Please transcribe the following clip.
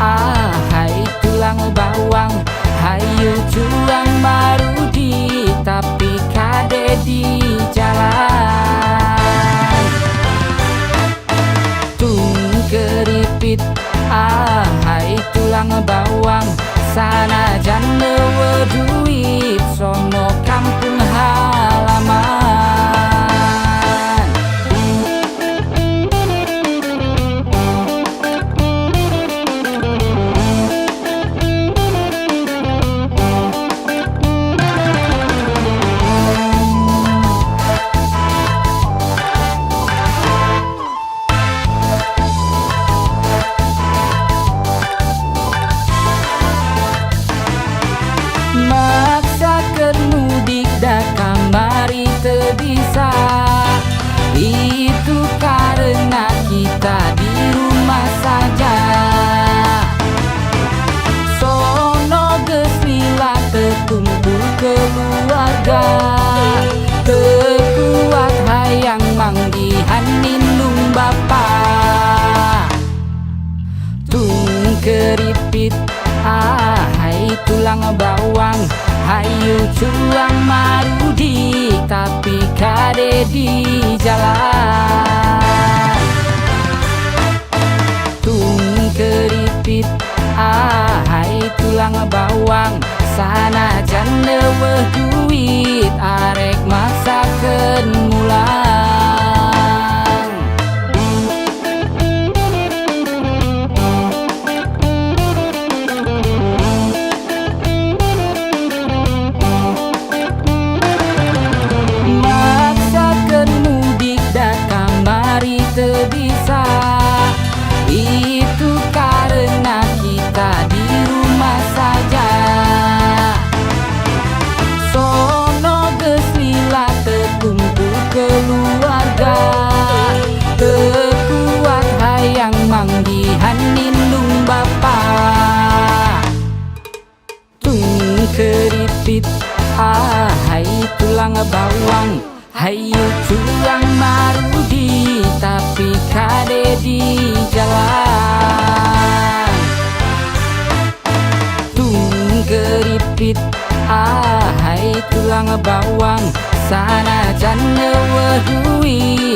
Hai tulang bawang, hayu juang marudi, tapi kade di jalan. Tung keripit, hai tulang bawang, sanajan neuwe duit, sono kampung halaman. Maksakeun mudik da kamari teu bisa, itu karena kita di rumah saja. Sono geus lila teu kumpul keluarga, teu kuat hayang manggihan minum bapa. Tung keripit, hai tulang bawang, hayu juang marudi, tapi kade di jalan. Tung keripit, hai tulang bawang, sanajan neuweuh duit, arek maksakeun mulang. Teu bisa, itu karena kita di rumah saja. Sono geus lila teu kumpul keluarga, teu kuat hayang manggihan indung bapa. Tung keripit, hai tulang bawang, hayu juang marudi, tapi kade di jalan. Tung keripit, hai tulang bawang, sanajan neuweuh duit,